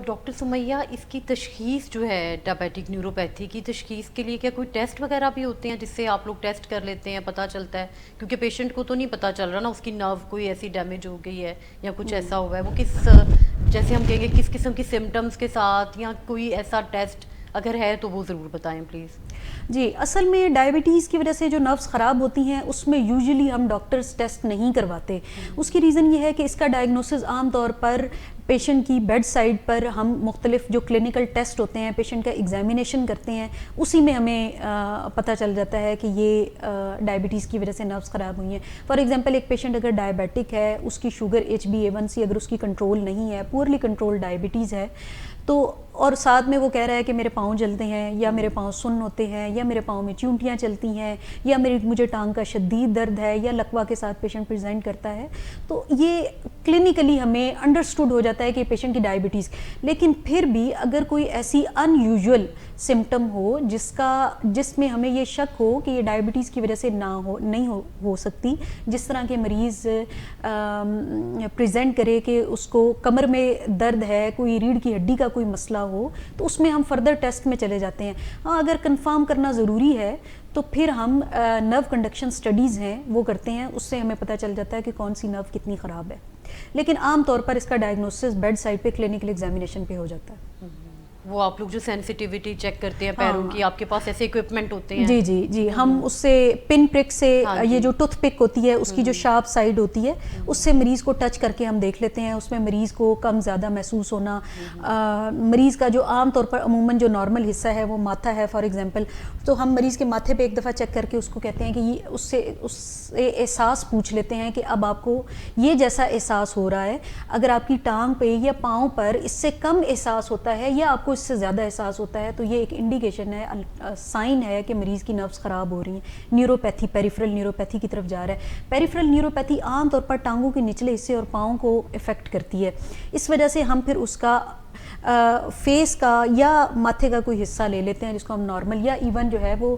Doctor Sumaiya, اس کی تشخیص جو ہے ڈائبیٹک نیوروپیتھی کی تشخیص کے لیے کیا کوئی ٹیسٹ وغیرہ بھی ہوتے ہیں جس سے آپ لوگ ٹیسٹ کر لیتے ہیں، پتہ چلتا ہے؟ کیونکہ پیشنٹ کو تو نہیں پتہ چل رہا نا اس کی نرو کوئی ایسی ڈیمیج ہو گئی ہے یا کچھ ایسا ہوا ہے، وہ کس جیسے ہم کہیں گے کس قسم کی سمٹمز کے ساتھ، یا کوئی ایسا ٹیسٹ اگر ہے تو وہ ضرور بتائیں پلیز۔ جی، اصل میں ڈائبٹیز کی وجہ سے جو نروز خراب ہوتی ہیں اس میں یوزلی ہم ڈاکٹرز ٹیسٹ نہیں کرواتے۔ اس کی ریزن یہ ہے کہ اس کا ڈائگنوسس عام طور پر پیشنٹ کی بیڈ سائڈ پر ہم مختلف جو کلینکل ٹیسٹ ہوتے ہیں، پیشنٹ کا ایگزامینیشن کرتے ہیں، اسی میں ہمیں پتہ چل جاتا ہے کہ یہ ڈائبٹیز کی وجہ سے نروز خراب ہوئی ہیں۔ فار ایگزامپل ایک پیشنٹ اگر ڈائبیٹک ہے، اس کی شوگر HbA1c اگر اس کی کنٹرول نہیں ہے، پورلی کنٹرول ڈائبٹیز ہے، تو اور ساتھ میں وہ کہہ رہا ہے کہ میرے پاؤں جلتے ہیں، یا میرے پاؤں سن ہوتے ہیں، یا میرے پاؤں میں چونٹیاں چلتی ہیں، یا مجھے ٹانگ کا شدید درد ہے، یا لکوہ کے ساتھ پیشنٹ پریزنٹ کرتا ہے، تو یہ کلینکلی ہمیں انڈرسٹوڈ ہو جاتا ہے کہ پیشنٹ کی ڈائبٹیز۔ لیکن پھر بھی اگر کوئی ایسی ان یوزول سمٹم ہو جس میں ہمیں یہ شک ہو کہ یہ ڈائبٹیز کی وجہ سے نہیں ہو سکتی، جس طرح کے مریض پریزنٹ کرے کہ اس کو کمر میں درد ہے، کوئی ریڑھ کی ہڈی کا کوئی مسئلہ ہو، تو اس میں ہم فردر ٹیسٹ میں چلے جاتے ہیں۔ ہاں، اگر کنفرم کرنا ضروری ہے تو پھر ہم نرو کنڈکشن سٹڈیز ہیں وہ کرتے ہیں، اس سے ہمیں پتہ چل جاتا ہے کہ کون سی نرو کتنی خراب ہے۔ لیکن عام طور پر اس کا ڈائگنوسس بیڈ سائڈ پہ کلینکل ایگزامینیشن پہ ہو جاتا ہے۔ وہ آپ لوگ جو سینسٹیوٹی چیک کرتے ہیں پیروں کی، آپ کے پاس ایسے اکوپمنٹ ہوتے ہیں؟ جی، ہم اس سے پن پرک سے، یہ جو ٹوتھ پک ہوتی ہے اس کی جو شارپ سائڈ ہوتی ہے، اس سے مریض کو ٹچ کر کے ہم دیکھ لیتے ہیں، اس میں مریض کو کم زیادہ محسوس ہونا، مریض کا جو عام طور پر عموماً جو نارمل حصہ ہے وہ ماتھا ہے فار ایگزامپل، تو ہم مریض کے ماتھے پہ ایک دفعہ چیک کر کے اس کو کہتے ہیں کہ اس سے احساس پوچھ لیتے ہیں کہ اب آپ کو یہ جیسا احساس ہو رہا ہے، اگر آپ کی ٹانگ پہ یا پاؤں پر اس سے کم احساس ہوتا ہے یا آپ کو اس سے زیادہ احساس ہوتا ہے، تو یہ ایک انڈیکیشن ہے، سائن ہے کہ مریض کی نروز خراب ہو رہی ہیں، نیوروپیتھی، پیریفرل نیوروپیتھی کی طرف جا رہا ہے۔ پیریفرل نیوروپیتھی عام طور پر ٹانگوں کے نچلے حصے اور پاؤں کو افیکٹ کرتی ہے، اس وجہ سے ہم پھر اس کا فیس کا یا ماتھے کا کوئی حصہ لے لیتے ہیں جس کو ہم نارمل، یا ایون جو ہے وہ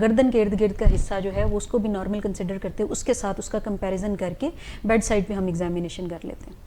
گردن کے ارد گرد کا حصہ جو ہے وہ اس کو بھی نارمل کنسیڈر کرتے ہیں، اس کے ساتھ اس کا کمپیریزن کر کے بیڈ سائڈ پہ ہم ایگزامینیشن کر لیتے ہیں۔